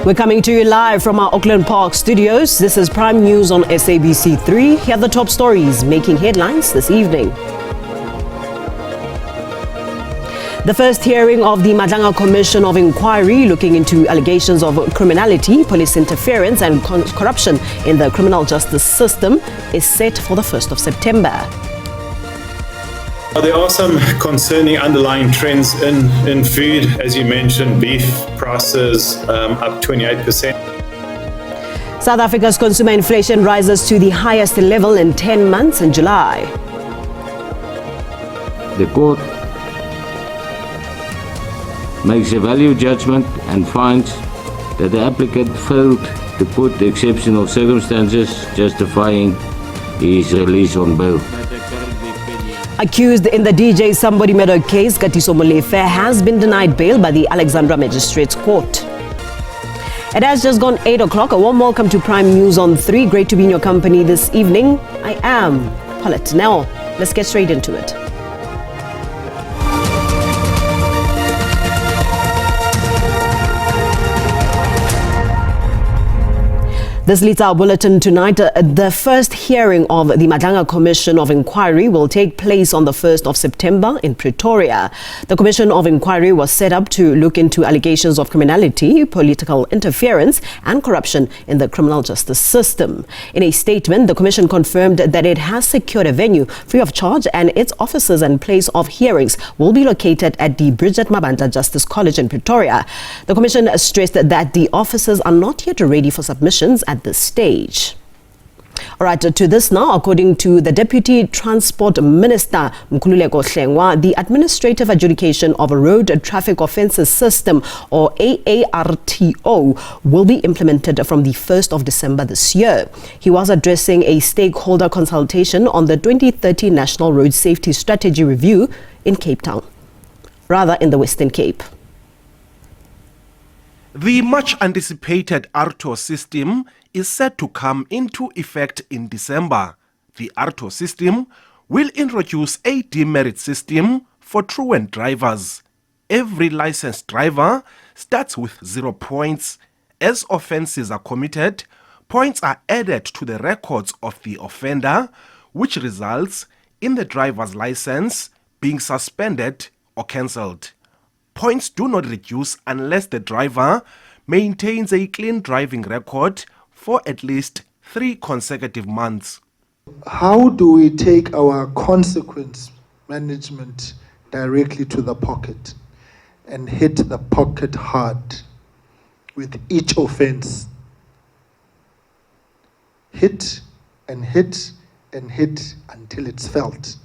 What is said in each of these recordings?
We're coming to you live from our Auckland Park studios. This is Prime News on SABC 3. Here are the top stories making headlines this evening. The first hearing of the Madanga Commission of Inquiry looking into allegations of criminality, police interference and corruption in the criminal justice system is set for the 1st of September. There are some concerning underlying trends in food. As you mentioned, beef prices up 28%. South Africa's consumer inflation rises to the highest level in 10 months in July. The court makes a value judgment and finds that the applicant failed to put the exceptional circumstances justifying his release on bail. Accused in the DJ Somebody Murder case, Katiso Molefe has been denied bail by the Alexandra Magistrates Court. It has just gone 8 o'clock. A warm welcome to Prime News on 3. Great to be in your company this evening. I am Paulette. Now, let's get straight into it. This leads our bulletin tonight. The first hearing of the Madanga Commission of Inquiry will take place on the 1st of September in Pretoria. The Commission of Inquiry was set up to look into allegations of criminality, political interference and corruption in the criminal justice system. In a statement, the Commission confirmed that it has secured a venue free of charge and its offices and place of hearings will be located at the Bridget Mabanda Justice College in Pretoria. The Commission stressed that the offices are not yet ready for submissions at this stage. All right, to this now, according to the Deputy Transport Minister, Mkhululeko Hlengwa, the Administrative Adjudication of a Road Traffic Offences System, or AARTO, will be implemented from the 1st of December this year. He was addressing a stakeholder consultation on the 2030 National Road Safety Strategy Review in Cape Town, rather in the Western Cape. The much-anticipated AARTO system is set to come into effect in December. The AARTO system will introduce a demerit system for truant drivers. Every licensed driver starts with 0 points. As offences are committed, points are added to the records of the offender, which results in the driver's license being suspended or cancelled. Points do not reduce unless the driver maintains a clean driving record for at least 3 consecutive months. How do we take our consequence management directly to the pocket and hit the pocket hard with each offense? Hit and hit and hit until it's felt.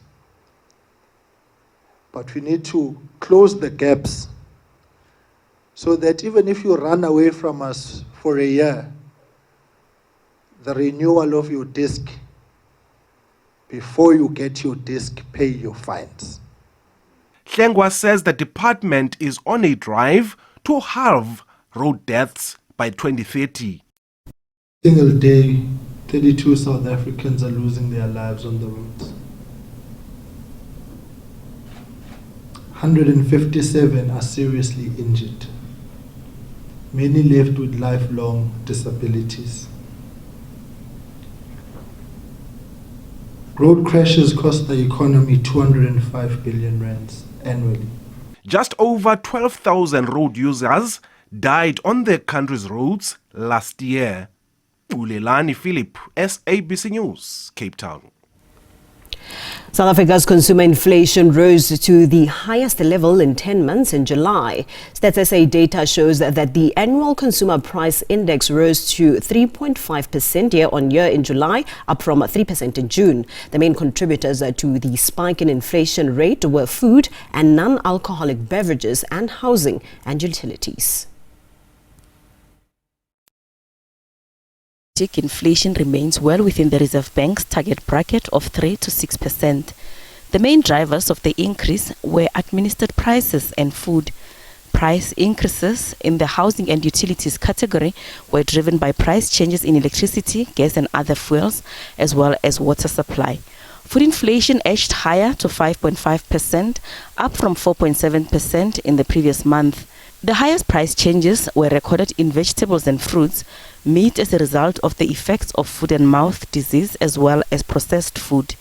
But we need to close the gaps so that even if you run away from us for a year, the renewal of your disc, before you get your disc, pay your fines. Hlengwa says the department is on a drive to halve road deaths by 2030. Single day, 32 South Africans are losing their lives on the roads. 157 are seriously injured. Many left with lifelong disabilities. Road crashes cost the economy 205 billion rands annually. Just over 12,000 road users died on the country's roads last year. Ulelani Philip, SABC News, Cape Town. South Africa's consumer inflation rose to the highest level in 10 months in July. Stats SA data shows that the annual consumer price index rose to 3.5% year-on-year in July, up from 3% in June. The main contributors to the spike in inflation rate were food and non-alcoholic beverages and housing and utilities. Inflation remains well within the Reserve Bank's target bracket of 3 to 6%. The main drivers of the increase were administered prices and food. Price increases in the housing and utilities category were driven by price changes in electricity, gas and other fuels, as well as water supply. Food inflation edged higher to 5.5%, up from 4.7% in the previous month. The highest price changes were recorded in vegetables and fruits, meat as a result of the effects of foot and mouth disease as well as processed food.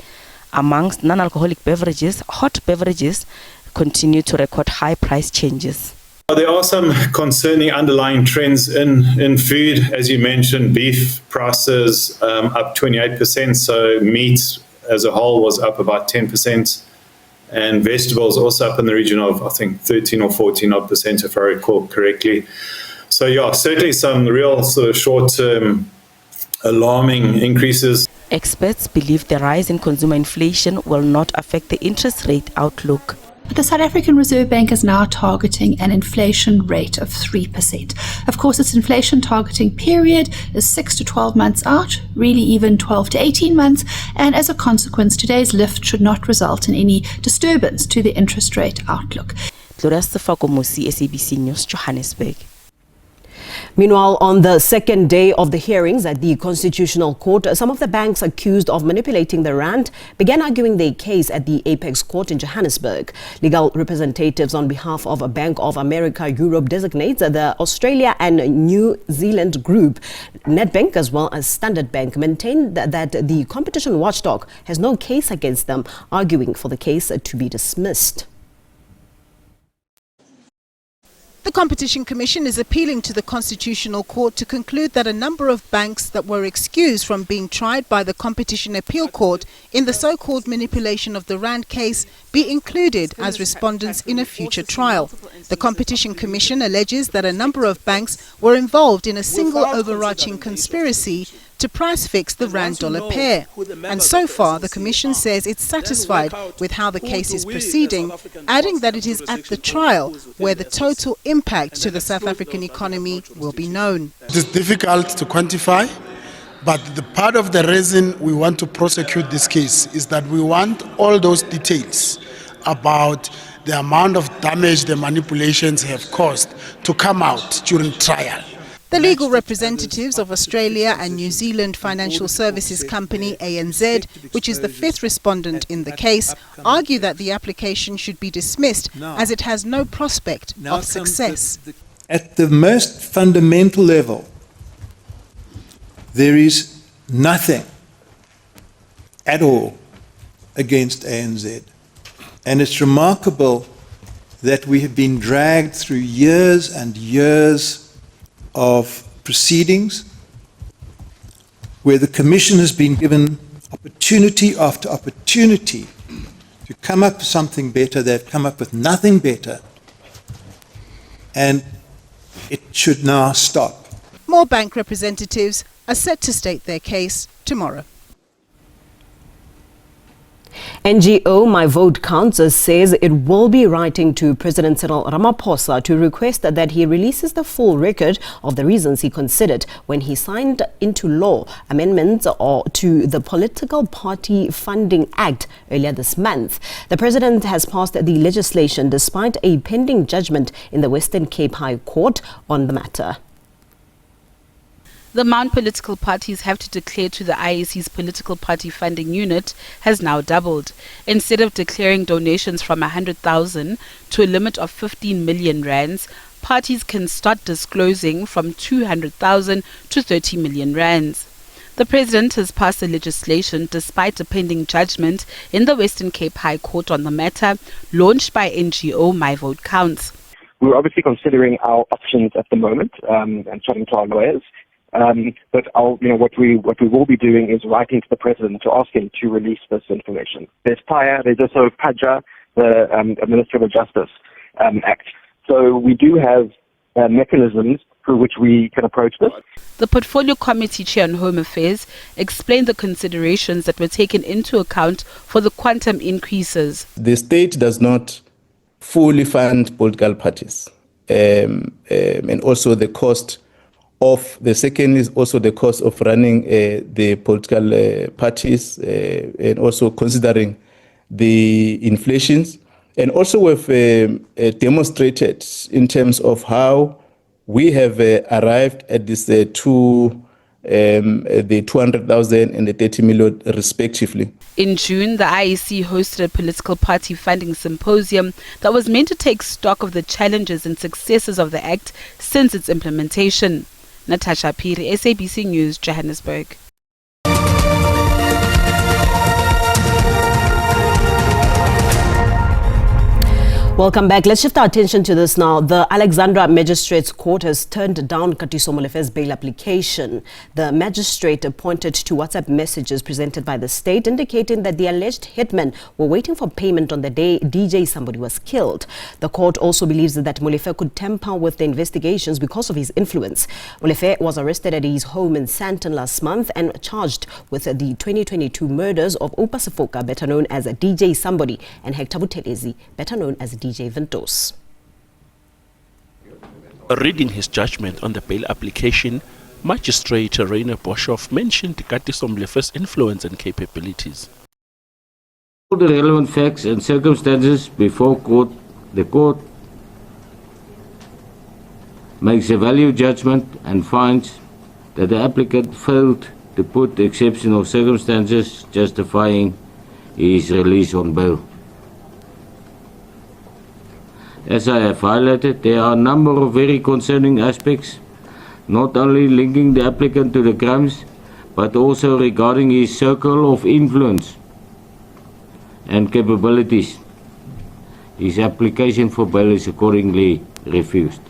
Amongst non-alcoholic beverages, hot beverages continue to record high price changes. There are some concerning underlying trends in food. As you mentioned, beef prices up 28%, so meat as a whole was up about 10%, and vegetables also up in the region of, I think, 13 or 14% if I recall correctly. So yeah, certainly some real sort of short-term alarming increases. Experts believe the rise in consumer inflation will not affect the interest rate outlook. The South African Reserve Bank is now targeting an inflation rate of 3%. Of course, its inflation targeting period is 6 to 12 months out, really even 12 to 18 months, and as a consequence, today's lift should not result in any disturbance to the interest rate outlook. SABC News, Johannesburg. Meanwhile, on the second day of the hearings at the Constitutional Court, some of the banks accused of manipulating the rand began arguing their case at the Apex Court in Johannesburg. Legal representatives on behalf of Bank of America Europe designates the Australia and New Zealand group, Nedbank as well as Standard Bank, maintain that the competition watchdog has no case against them, arguing for the case to be dismissed. The Competition Commission is appealing to the Constitutional Court to conclude that a number of banks that were excused from being tried by the Competition Appeal Court in the so-called manipulation of the rand case be included as respondents in a future trial. The Competition Commission alleges that a number of banks were involved in a single overarching conspiracy to price fix the rand-dollar pair. And so far, the Commission says it's satisfied with how the case is proceeding, adding that it is at the trial where the total impact to the South African economy will be known. It is difficult to quantify, but the part of the reason we want to prosecute this case is that we want all those details about the amount of damage the manipulations have caused to come out during trial. The legal representatives of Australia and New Zealand financial services company ANZ, which is the fifth respondent in the case, argue that the application should be dismissed as it has no prospect of success. At the most fundamental level, there is nothing at all against ANZ. And it's remarkable that we have been dragged through years and years of proceedings where the Commission has been given opportunity after opportunity to come up with something better. They've come up with nothing better, and it should now stop. More bank representatives are set to state their case tomorrow. NGO My Vote Counts says it will be writing to President Cyril Ramaphosa to request that he releases the full record of the reasons he considered when he signed into law amendments to the Political Party Funding Act earlier this month. The president has passed the legislation despite a pending judgment in the Western Cape High Court on the matter. The amount political parties have to declare to the IEC's political party funding unit has now doubled. Instead of declaring donations from 100,000 to a limit of 15 million rands, parties can start disclosing from 200,000 to 30 million rands. The president has passed the legislation despite a pending judgment in the Western Cape High Court on the matter, launched by NGO My Vote Counts. We're obviously considering our options at the moment and chatting to our lawyers. But what we will be doing is writing to the president to ask him to release this information. There's PAIA, there's also PAJA, the Administrative Justice Act. So we do have mechanisms through which we can approach this. The Portfolio Committee Chair on Home Affairs explained the considerations that were taken into account for the quantum increases. The state does not fully fund political parties, and also the cost of the second is also the cost of running the political parties, and also considering the inflations. And also we've demonstrated in terms of how we have arrived at this 2 the 200,000 and the 30 million respectively. In June, the IEC hosted a political party funding symposium that was meant to take stock of the challenges and successes of the Act since its implementation. Natasha Piri, SABC News, Johannesburg. Welcome back. Let's shift our attention to this now. The Alexandra Magistrates Court has turned down Katiso Molefe's bail application. The magistrate pointed to WhatsApp messages presented by the state indicating that the alleged hitmen were waiting for payment on the day DJ Somebody was killed. The court also believes that Molefe could tamper with the investigations because of his influence. Molefe was arrested at his home in Sandton last month and charged with the 2022 murders of Opa Sifoka, better known as DJ Somebody, and Hector Buthelezi, better known as DJ Ventos. Reading his judgment on the bail application, Magistrate Rainer Boshoff mentioned Katiso Molefe's influence and capabilities. All the relevant facts and circumstances before court, the court makes a value judgment and finds that the applicant failed to put the exceptional circumstances justifying his release on bail. As I have highlighted, there are a number of very concerning aspects, not only linking the applicant to the crimes, but also regarding his circle of influence and capabilities. His application for bail is accordingly refused.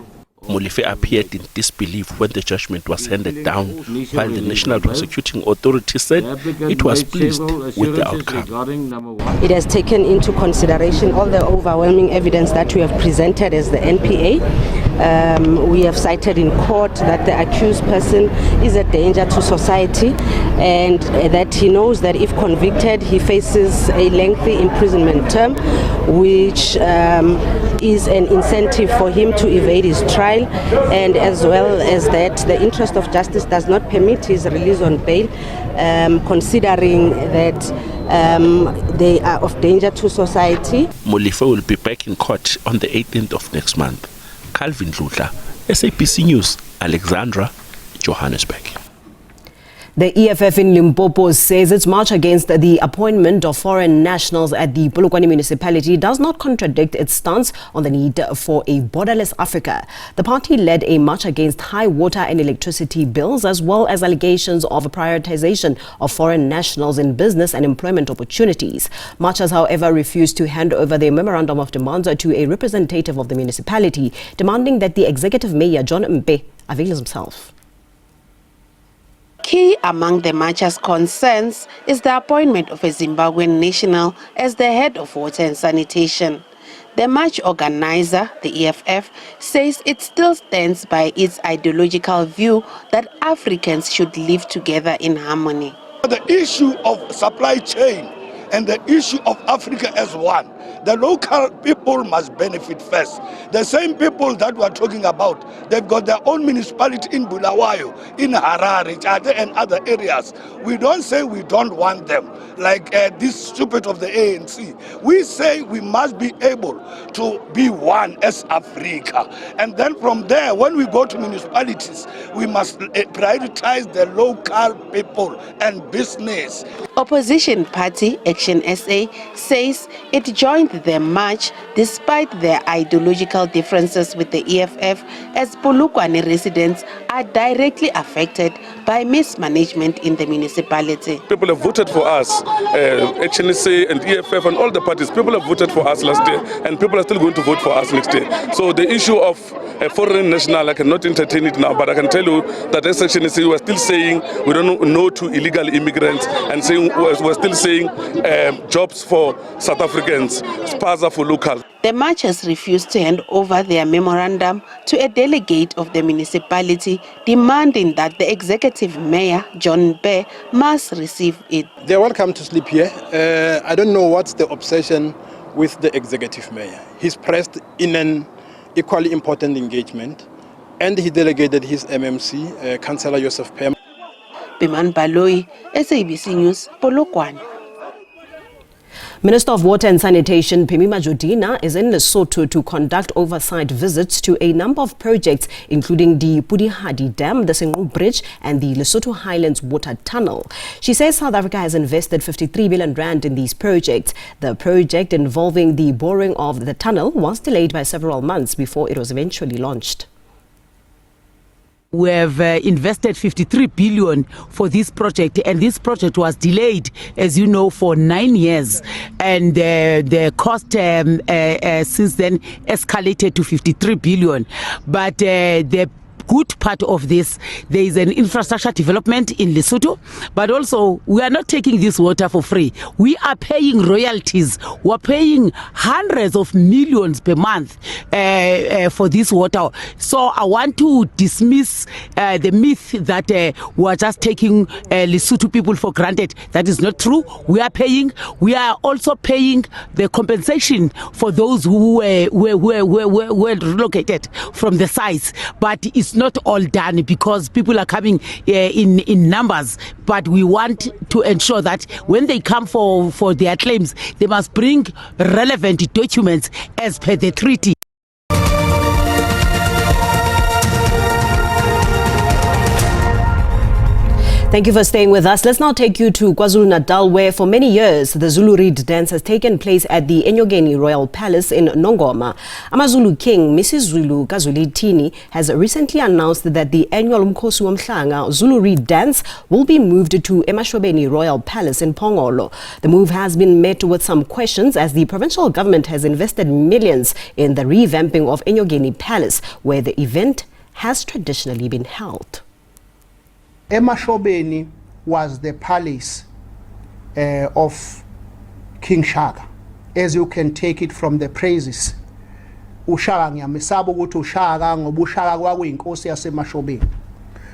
Molefe appeared in disbelief when the judgment was handed down, while the National Prosecuting Authority said it was pleased with the outcome. It has taken into consideration all the overwhelming evidence that we have presented as the NPA. We have cited in court that the accused person is a danger to society and that he knows that if convicted he faces a lengthy imprisonment term, which is an incentive for him to evade his trial, and as well as that the interest of justice does not permit his release on bail, considering that they are of danger to society. Molefe will be back in court on the 18th of next month. Calvin Lutla, SABC News, Alexandra, Johannesburg. The EFF in Limpopo says its march against the appointment of foreign nationals at the Polokwane municipality does not contradict its stance on the need for a borderless Africa. The party led a march against high water and electricity bills, as well as allegations of prioritization of foreign nationals in business and employment opportunities. Marchers, however, refused to hand over their memorandum of demands to a representative of the municipality, demanding that the executive mayor, John Mpe, avails himself. Key among the marchers' concerns is the appointment of a Zimbabwean national as the head of water and sanitation. The march organizer, the EFF, says it still stands by its ideological view that Africans should live together in harmony. The issue of supply chain and the issue of Africa as one, the local people must benefit first. The same people that we're talking about, they've got their own municipality in Bulawayo, in Harare, Chade, and other areas. We don't say we don't want them, like this stupid of the ANC. We say we must be able to be one as Africa. And then from there, when we go to municipalities, we must prioritize the local people and business. Opposition party Action SA says it joined the march despite their ideological differences with the EFF, as Polokwane residents are directly affected by mismanagement in the municipality. People have voted for us, Action SA and EFF and all the parties. People have voted for us last year and people are still going to vote for us next year. So the issue of a foreign national, I cannot entertain it now, but I can tell you that as Action SA, we're still saying we don't know to illegal immigrants, and saying we're still saying jobs for South Africans, spaza for locals. The marchers refused to hand over their memorandum to a delegate of the municipality, demanding that the executive mayor, John Mpe, must receive it. They're welcome to sleep here. I don't know what's the obsession with the executive mayor. He's pressed in an equally important engagement, and he delegated his MMC, Councillor Joseph Pem. Biman Baloi, SABC News, Polokwane. Minister of Water and Sanitation Phumi Majodina is in Lesotho to conduct oversight visits to a number of projects, including the Pudihadi Dam, the Senqu Bridge and the Lesotho Highlands Water Tunnel. She says South Africa has invested 53 billion rand in these projects. The project involving the boring of the tunnel was delayed by several months before it was eventually launched. We have invested 53 billion for this project, and this project was delayed, as you know, for 9 years, and the cost since then escalated to 53 billion. But the good part of this, there is an infrastructure development in Lesotho, but also we are not taking this water for free. We are paying royalties. We are paying hundreds of millions per month for this water. So I want to dismiss the myth that we are just taking Lesotho people for granted. That is not true. We are paying. We are also paying the compensation for those who were relocated from the sites. But it's not all done because people are coming in numbers, but we want to ensure that when they come for their claims, they must bring relevant documents as per the treaty. Thank you for staying with us. Let's now take you to KwaZulu-Natal, where for many years the Zulu Reed dance has taken place at the Enyogeni Royal Palace in Nongoma. AmaZulu King, Mrs. Zulu Kazulitini, has recently announced that the annual Umkhosi Womhlanga Zulu Reed dance will be moved to Emashobeni Royal Palace in Phongolo. The move has been met with some questions as the provincial government has invested millions in the revamping of Enyogeni Palace, where the event has traditionally been held. Emashobeni was the palace of King Shaka, as you can take it from the praises. Ushaka ngiyamesaba ukuthi ushaka ngoba ushaka kwakuyinkosi yaseMashobeni.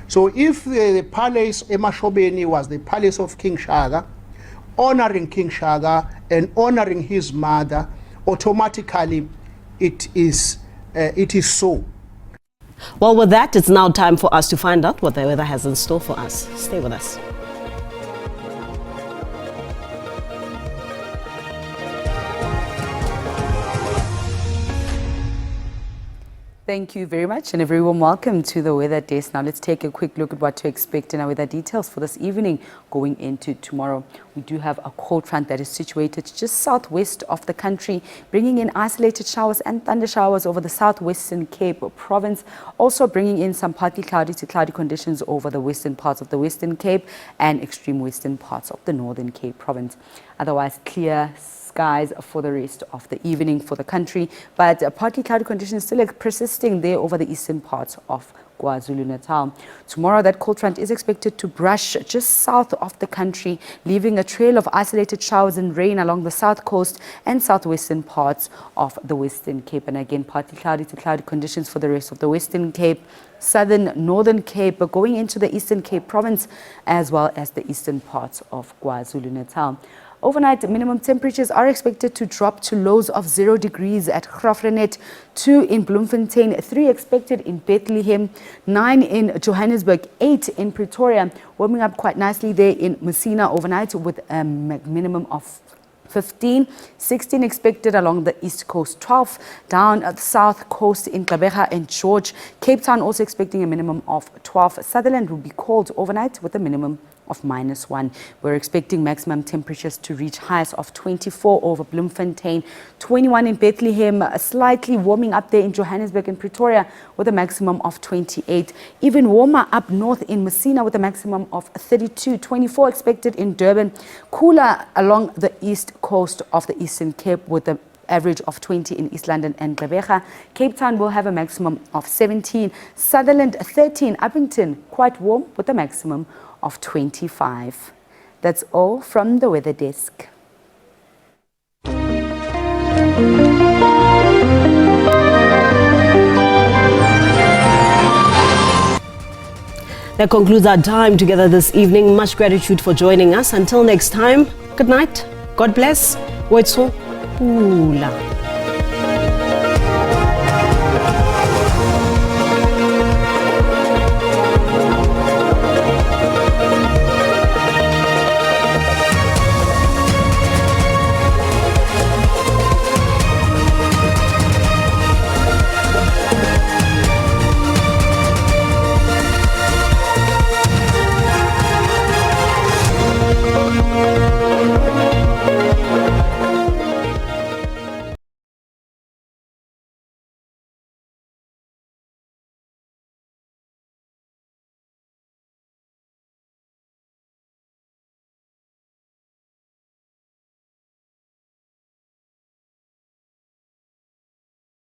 So if the palace Emashobeni was the palace of King Shaka, honoring King Shaka and honoring his mother, automatically it is so. Well, with that, it's now time for us to find out what the weather has in store for us. Stay with us. Thank you very much, and everyone, welcome to the weather desk. Now let's take a quick look at what to expect in our weather details for this evening going into tomorrow. We do have a cold front that is situated just southwest of the country, bringing in isolated showers and thunder showers over the southwestern Cape province, also bringing in some partly cloudy to cloudy conditions over the western parts of the Western Cape and extreme western parts of the Northern Cape province. Otherwise, clear skies for the rest of the evening for the country, but partly cloudy conditions still persisting there over the eastern parts of KwaZulu-Natal. Tomorrow, that cold front is expected to brush just south of the country, leaving a trail of isolated showers and rain along the south coast and southwestern parts of the Western Cape. And again, partly cloudy to cloudy conditions for the rest of the Western Cape, southern Northern Cape, but going into the Eastern Cape province, as well as the eastern parts of KwaZulu-Natal. Overnight, minimum temperatures are expected to drop to lows of 0 degrees at Graaff-Reinet, 2 in Bloemfontein, 3 expected in Bethlehem, 9 in Johannesburg, 8 in Pretoria, warming up quite nicely there in Messina overnight with a minimum of 15, 16 expected along the east coast, 12 down at the south coast in Gqeberha and George. Cape Town also expecting a minimum of 12. Sutherland will be cold overnight with a minimum of -1. We're expecting maximum temperatures to reach highs of 24 over Bloemfontein, 21 in Bethlehem, slightly warming up there in Johannesburg and Pretoria with a maximum of 28. Even warmer up north in Messina with a maximum of 32, 24 expected in Durban. Cooler along the east coast of the Eastern Cape with a average of 20 in East London and Gqeberha. Cape Town will have a maximum of 17. Sutherland 13. Uppington quite warm with a maximum of 25. That's all from the weather desk. That concludes our time together this evening. Much gratitude for joining us. Until next time, good night. God bless. Wetso. Pula.